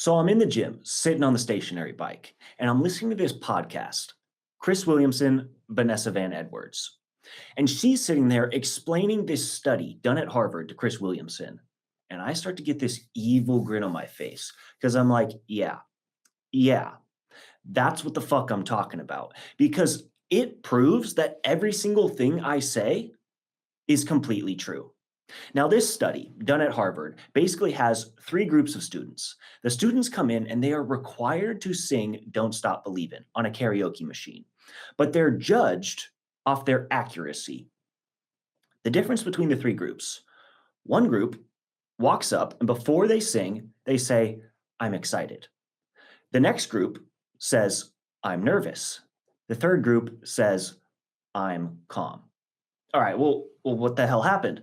So I'm in the gym, sitting on the stationary bike, and I'm listening to this podcast, Chris Williamson, Vanessa Van Edwards. And she's sitting there explaining this study done at Harvard to Chris Williamson. And I start to get this evil grin on my face because I'm like, yeah, that's what the fuck I'm talking about. Because it proves that every single thing I say is completely true. Now, this study done at Harvard basically has three groups of students. The students come in and they are required to sing Don't Stop Believin' on a karaoke machine, but they're judged off their accuracy. The difference between the three groups: one group walks up and before they sing, they say, "I'm excited." The next group says, "I'm nervous." The third group says, "I'm calm." All right, well, what the hell happened?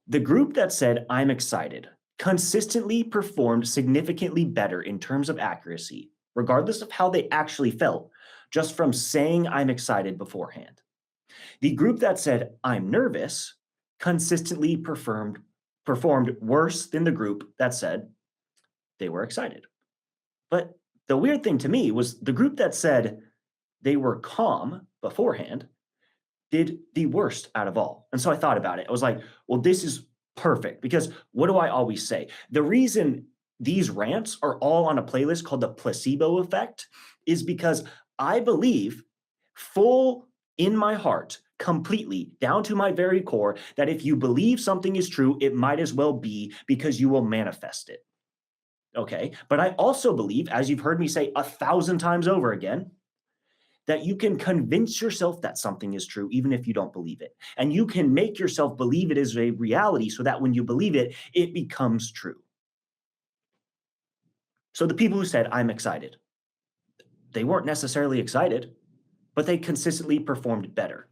The group that said, "I'm excited," consistently performed significantly better in terms of accuracy, regardless of how they actually felt, just from saying "I'm excited" beforehand. The group that said, "I'm nervous," consistently performed worse than the group that said they were excited. But the weird thing to me was the group that said they were calm beforehand did the worst out of all. And so I thought about it. I was like, well, this is perfect because what do I always say? The reason these rants are all on a playlist called the Placebo Effect is because I believe full in my heart, completely down to my very core, that if you believe something is true, it might as well be because you will manifest it. Okay. But I also believe, as you've heard me say 1,000 times over again, that you can convince yourself that something is true, even if you don't believe it. And you can make yourself believe it is a reality so that when you believe it, it becomes true. So the people who said, "I'm excited," they weren't necessarily excited, but they consistently performed better.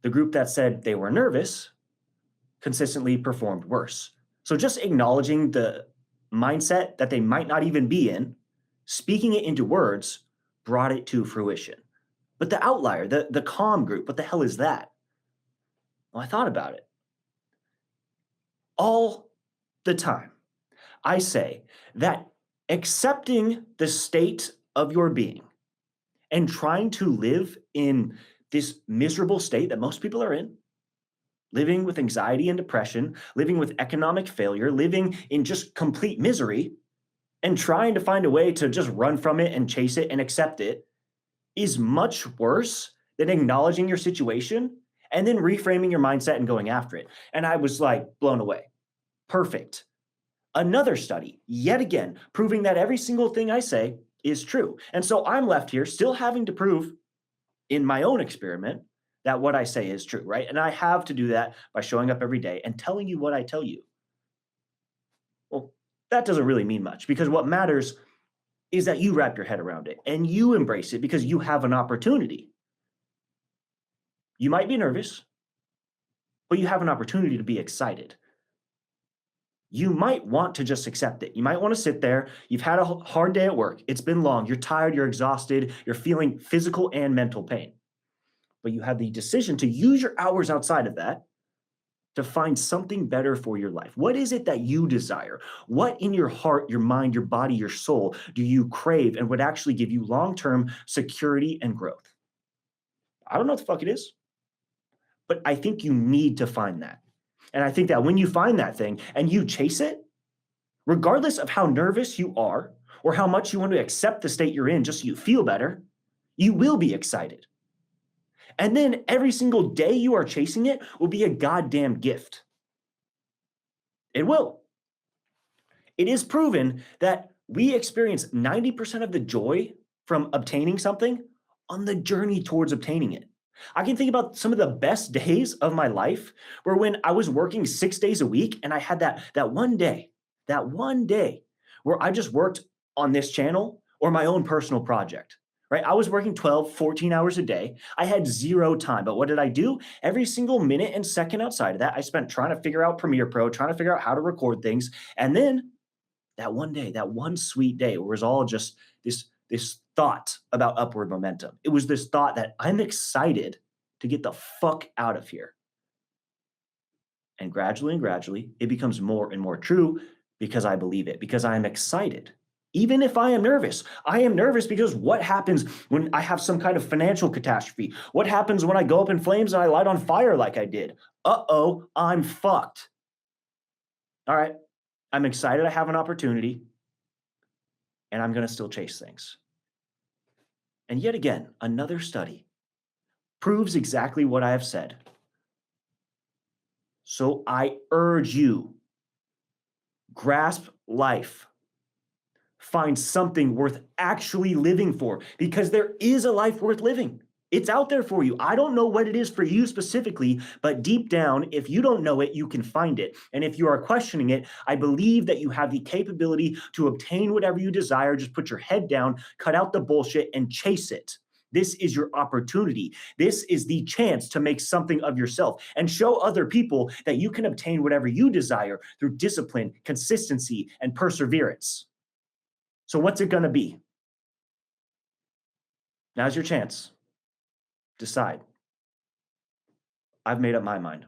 The group that said they were nervous consistently performed worse. So just acknowledging the mindset that they might not even be in, speaking it into words, brought it to fruition. But the outlier, the calm group, what the hell is that? Well, I thought about it. All the time, I say that accepting the state of your being and trying to live in this miserable state that most people are in, living with anxiety and depression, living with economic failure, living in just complete misery, and trying to find a way to just run from it and chase it and accept it is much worse than acknowledging your situation and then reframing your mindset and going after it. And I was like blown away. Perfect. Another study, yet again, proving that every single thing I say is true. And so I'm left here still having to prove in my own experiment that what I say is true, right? And I have to do that by showing up every day and telling you what I tell you. Well, that doesn't really mean much because what matters is that you wrap your head around it and you embrace it because you have an opportunity. You might be nervous, but you have an opportunity to be excited. You might want to just accept it. You might want to sit there. You've had a hard day at work. It's been long. You're tired. You're exhausted. You're feeling physical and mental pain. But you have the decision to use your hours outside of that to find something better for your life. What is it that you desire? What in your heart, your mind, your body, your soul do you crave and would actually give you long-term security and growth? I don't know what the fuck it is, but I think you need to find that. And I think that when you find that thing and you chase it, regardless of how nervous you are or how much you want to accept the state you're in just so you feel better, you will be excited. And then every single day you are chasing it will be a goddamn gift. It will. It is proven that we experience 90% of the joy from obtaining something on the journey towards obtaining it. I can think about some of the best days of my life were when I was working 6 days a week and I had that one day where I just worked on this channel or my own personal project, right? I was working 12, 14 hours a day. I had zero time, but what did I do? Every single minute and second outside of that, I spent trying to figure out Premiere Pro, trying to figure out how to record things. And then that one day, that one sweet day, where it was all just this thought about upward momentum. It was this thought that I'm excited to get the fuck out of here. And gradually, it becomes more and more true because I believe it, because I'm excited. Even if I am nervous because what happens when I have some kind of financial catastrophe? What happens when I go up in flames and I light on fire like I did? Uh-oh, I'm fucked. All right, I'm excited I have an opportunity and I'm going to still chase things. And yet again, another study proves exactly what I have said. So I urge you, grasp life. Find something worth actually living for because there is a life worth living. It's out there for you. I don't know what it is for you specifically, but deep down, if you don't know it, you can find it. And if you are questioning it, I believe that you have the capability to obtain whatever you desire. Just put your head down, cut out the bullshit, and chase it. This is your opportunity. This is the chance to make something of yourself and show other people that you can obtain whatever you desire through discipline, consistency, and perseverance. So what's it going to be? Now's your chance. Decide. I've made up my mind.